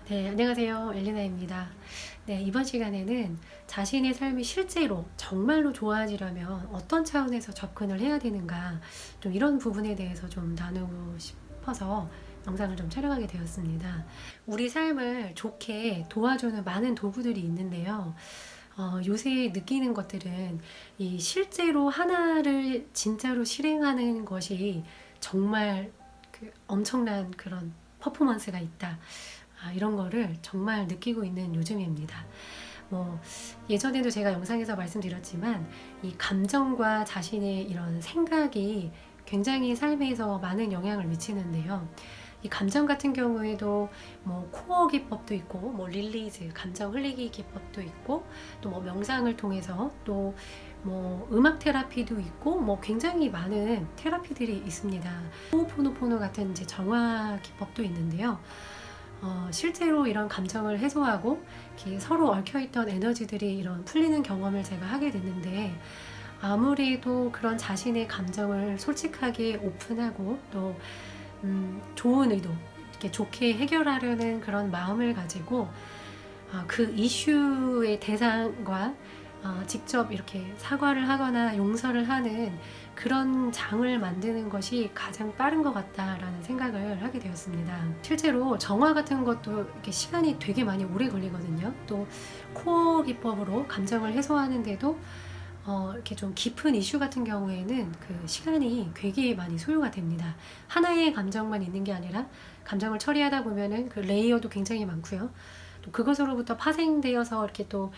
네, 안녕하세요. 엘리나입니다. 네, 이번 시간에는 자신의 삶이 실제로 정말로 좋아지려면 어떤 차원에서 접근을 해야 되는가, 좀 이런 부분에 대해서 좀 나누고 싶어서 영상을 좀 촬영하게 되었습니다. 우리 삶을 좋게 도와주는 많은 도구들이 있는데요. 요새 느끼는 것들은 이 실제로 하나를 진짜로 실행하는 것이 정말 엄청난 그런 퍼포먼스가 있다. 이런 거를 정말 느끼고 있는 요즘입니다. 예전에도 제가 영상에서 말씀드렸지만 이 감정과 자신의 이런 생각이 굉장히 삶에서 많은 영향을 미치는데요. 이 감정 같은 경우에도 코어 기법도 있고 릴리즈 감정 흘리기 기법도 있고 또 명상을 통해서 또 음악 테라피도 있고 굉장히 많은 테라피들이 있습니다. 호호포노포노 같은 이제 정화 기법도 있는데요. 실제로 이런 감정을 해소하고 이렇게 서로 얽혀있던 에너지들이 이런 풀리는 경험을 제가 하게 됐는데, 아무래도 그런 자신의 감정을 솔직하게 오픈하고 또 좋은 의도, 이렇게 좋게 해결하려는 그런 마음을 가지고 그 이슈의 대상과 직접 이렇게 사과를 하거나 용서를 하는 그런 장을 만드는 것이 가장 빠른 것 같다라는 생각을 하게 되었습니다. 실제로 정화 같은 것도 이렇게 시간이 되게 많이 오래 걸리거든요. 또 코어 기법으로 감정을 해소하는데도 이렇게 좀 깊은 이슈 같은 경우에는 그 시간이 되게 많이 소요가 됩니다. 하나의 감정만 있는 게 아니라 감정을 처리하다 보면은 그 레이어도 굉장히 많고요. 또 그것으로부터 파생되어서 이렇게 또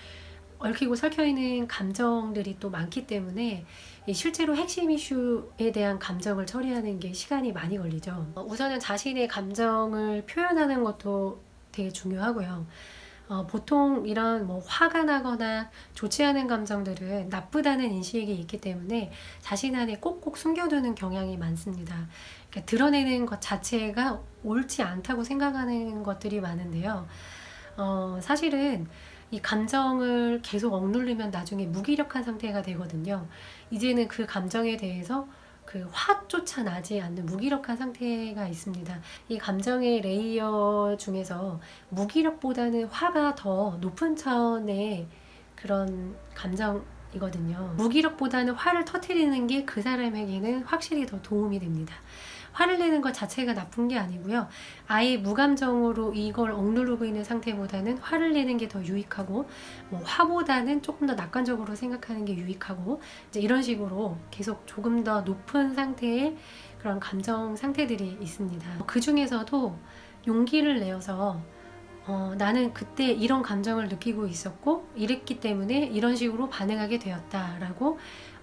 얽히고 설켜 있는 감정들이 또 많기 때문에 실제로 핵심 이슈에 대한 감정을 처리하는 게 시간이 많이 걸리죠. 우선은 자신의 감정을 표현하는 것도 되게 중요하고요. 보통 이런 화가 나거나 좋지 않은 감정들은 나쁘다는 인식이 있기 때문에 자신 안에 꼭꼭 숨겨두는 경향이 많습니다. 그러니까 드러내는 것 자체가 옳지 않다고 생각하는 것들이 많은데요. 사실은 이 감정을 계속 억누르면 나중에 무기력한 상태가 되거든요. 이제는 그 감정에 대해서 그 화조차 나지 않는 무기력한 상태가 있습니다. 이 감정의 레이어 중에서 무기력보다는 화가 더 높은 차원의 그런 감정이거든요. 무기력보다는 화를 터뜨리는 게 그 사람에게는 확실히 더 도움이 됩니다. 화를 내는 것 자체가 나쁜 게 아니고요. 아예 무감정으로 이걸 억누르고 있는 상태보다는 화를 내는 게 더 유익하고, 화보다는 조금 더 낙관적으로 생각하는 게 유익하고, 이제 이런 식으로 계속 조금 더 높은 상태의 그런 감정 상태들이 있습니다. 그 중에서도 용기를 내어서 나는 그때 이런 감정을 느끼고 있었고 이랬기 때문에 이런 식으로 반응하게 되었다라고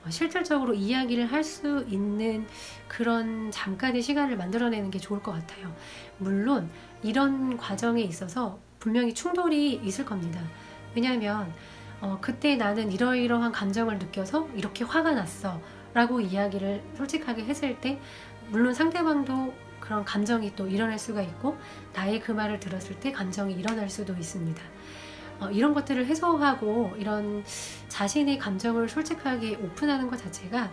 실질적으로 이야기를 할 수 있는 그런 잠깐의 시간을 만들어내는 게 좋을 것 같아요. 물론 이런 과정에 있어서 분명히 충돌이 있을 겁니다. 왜냐하면 그때 나는 이러이러한 감정을 느껴서 이렇게 화가 났어 라고 이야기를 솔직하게 했을 때 물론 상대방도 그런 감정이 또 일어날 수가 있고 나의 그 말을 들었을 때 감정이 일어날 수도 있습니다. 이런 것들을 해소하고 이런 자신의 감정을 솔직하게 오픈하는 것 자체가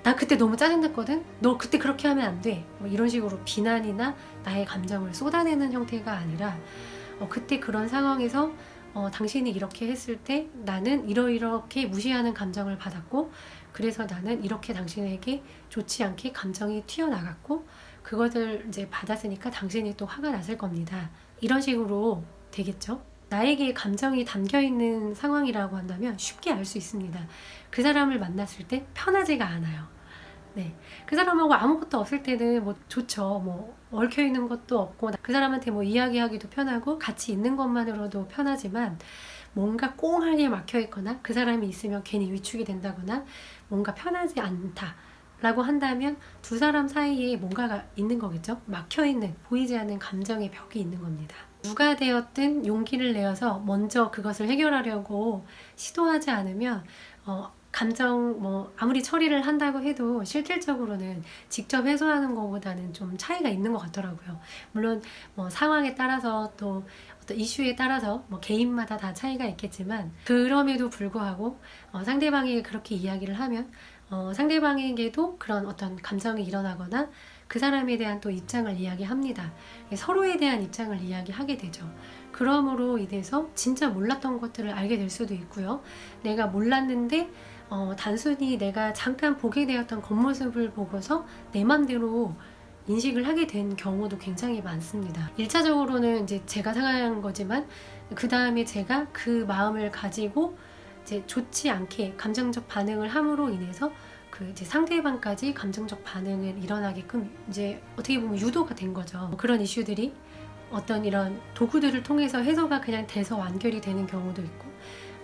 나 그때 너무 짜증났거든? 너 그때 그렇게 하면 안 돼. 이런 식으로 비난이나 나의 감정을 쏟아내는 형태가 아니라 그때 그런 상황에서 당신이 이렇게 했을 때 나는 이렇게 무시하는 감정을 받았고 그래서 나는 이렇게 당신에게 좋지 않게 감정이 튀어나갔고 그것을 이제 받았으니까 당신이 또 화가 났을 겁니다. 이런 식으로 되겠죠? 나에게 감정이 담겨있는 상황이라고 한다면 쉽게 알 수 있습니다. 그 사람을 만났을 때 편하지가 않아요. 네. 그 사람하고 아무것도 없을 때는 좋죠. 얽혀있는 것도 없고 그 사람한테 이야기하기도 편하고 같이 있는 것만으로도 편하지만 뭔가 꽁하게 막혀있거나 그 사람이 있으면 괜히 위축이 된다거나 뭔가 편하지 않다 라고 한다면 두 사람 사이에 뭔가가 있는 거겠죠. 막혀있는 보이지 않는 감정의 벽이 있는 겁니다. 누가 되었든 용기를 내어서 먼저 그것을 해결하려고 시도하지 않으면 감정 아무리 처리를 한다고 해도 실질적으로는 직접 해소하는 것보다는 좀 차이가 있는 것 같더라고요. 물론 상황에 따라서 또 어떤 이슈에 따라서 개인마다 다 차이가 있겠지만 그럼에도 불구하고 상대방이 그렇게 이야기를 하면 상대방에게도 그런 어떤 감정이 일어나거나 그 사람에 대한 또 입장을 이야기합니다. 서로에 대한 입장을 이야기하게 되죠. 그러므로 인해서 진짜 몰랐던 것들을 알게 될 수도 있고요. 내가 몰랐는데 단순히 내가 잠깐 보게 되었던 겉모습을 보고서 내 맘대로 인식을 하게 된 경우도 굉장히 많습니다. 1차적으로는 이제 제가 상한 거지만 그 다음에 제가 그 마음을 가지고 이제 좋지 않게 감정적 반응을 함으로 인해서 그 이제 상대방까지 감정적 반응을 일어나게끔 이제 어떻게 보면 유도가 된 거죠. 그런 이슈들이 어떤 이런 도구들을 통해서 해소가 그냥 돼서 완결이 되는 경우도 있고,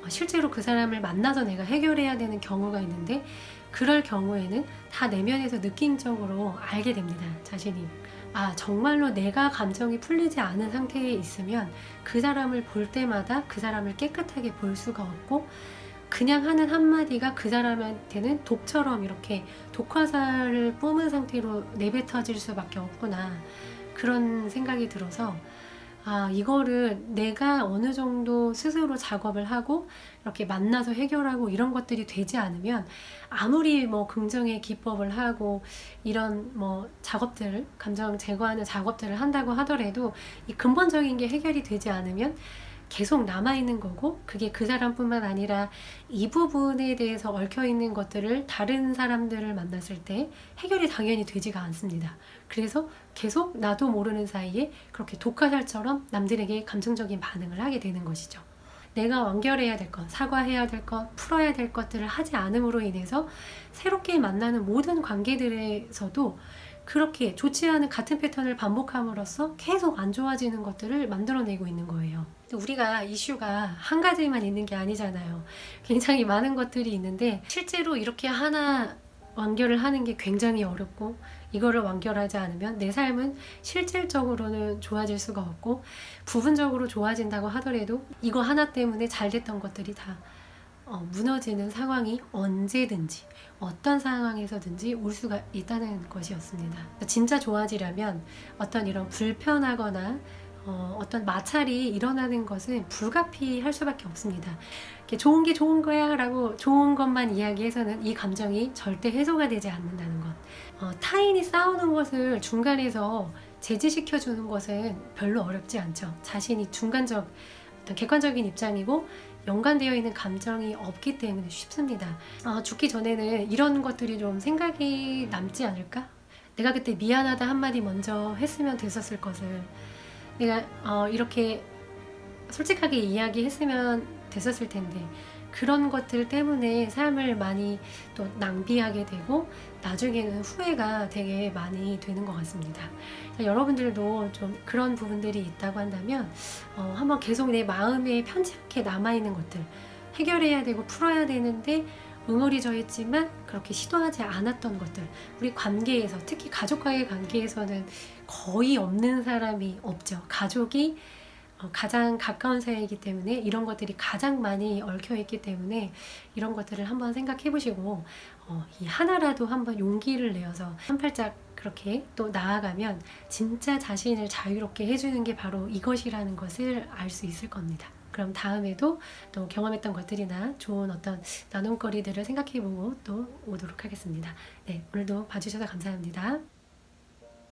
실제로 그 사람을 만나서 내가 해결해야 되는 경우가 있는데, 그럴 경우에는 다 내면에서 느낌적으로 알게 됩니다. 자신이 정말로 내가 감정이 풀리지 않은 상태에 있으면 그 사람을 볼 때마다 그 사람을 깨끗하게 볼 수가 없고, 그냥 하는 한마디가 그 사람한테는 독처럼 이렇게 독화살을 뿜은 상태로 내뱉어질 수밖에 없구나, 그런 생각이 들어서 이거를 내가 어느 정도 스스로 작업을 하고 이렇게 만나서 해결하고 이런 것들이 되지 않으면, 아무리 뭐 긍정의 기법을 하고 이런 뭐 작업들을, 감정 제거하는 작업들을 한다고 하더라도 이 근본적인 게 해결이 되지 않으면 계속 남아있는 거고, 그게 그 사람뿐만 아니라 이 부분에 대해서 얽혀있는 것들을 다른 사람들을 만났을 때 해결이 당연히 되지가 않습니다. 그래서 계속 나도 모르는 사이에 그렇게 독화살처럼 남들에게 감정적인 반응을 하게 되는 것이죠. 내가 완결해야 될 것, 사과해야 될 것, 풀어야 될 것들을 하지 않음으로 인해서 새롭게 만나는 모든 관계들에서도 그렇게 좋지 않은 같은 패턴을 반복함으로써 계속 안 좋아지는 것들을 만들어내고 있는 거예요. 우리가 이슈가 한 가지만 있는 게 아니잖아요. 굉장히 많은 것들이 있는데, 실제로 이렇게 하나 완결을 하는 게 굉장히 어렵고, 이거를 완결하지 않으면 내 삶은 실질적으로는 좋아질 수가 없고, 부분적으로 좋아진다고 하더라도 이거 하나 때문에 잘 됐던 것들이 다 무너지는 상황이 언제든지 어떤 상황에서든지 올 수가 있다는 것이었습니다. 진짜 좋아지려면 어떤 이런 불편하거나 어떤 마찰이 일어나는 것은 불가피할 수밖에 없습니다. 좋은 게 좋은 거야 라고 좋은 것만 이야기해서는 이 감정이 절대 해소가 되지 않는다는 것. 타인이 싸우는 것을 중간에서 제지시켜주는 것은 별로 어렵지 않죠. 자신이 중간적, 어떤 객관적인 입장이고 연관되어 있는 감정이 없기 때문에 쉽습니다. 죽기 전에는 이런 것들이 좀 생각이 남지 않을까? 내가 그때 미안하다 한마디 먼저 했으면 됐었을 것을, 내가 이렇게 솔직하게 이야기했으면 됐었을 텐데, 그런 것들 때문에 삶을 많이 또 낭비하게 되고 나중에는 후회가 되게 많이 되는 것 같습니다. 여러분들도 좀 그런 부분들이 있다고 한다면 한번 계속 내 마음에 편치 않게 남아있는 것들, 해결해야 되고 풀어야 되는데 응어리져 있지만 그렇게 시도하지 않았던 것들, 우리 관계에서, 특히 가족과의 관계에서는 거의 없는 사람이 없죠. 가족이 가장 가까운 사이이기 때문에 이런 것들이 가장 많이 얽혀 있기 때문에 이런 것들을 한번 생각해 보시고 이 하나라도 한번 용기를 내어서 한 발짝 그렇게 또 나아가면 진짜 자신을 자유롭게 해주는 게 바로 이것이라는 것을 알 수 있을 겁니다. 그럼 다음에도 또 경험했던 것들이나 좋은 어떤 나눔거리들을 생각해 보고 또 오도록 하겠습니다. 네, 오늘도 봐주셔서 감사합니다.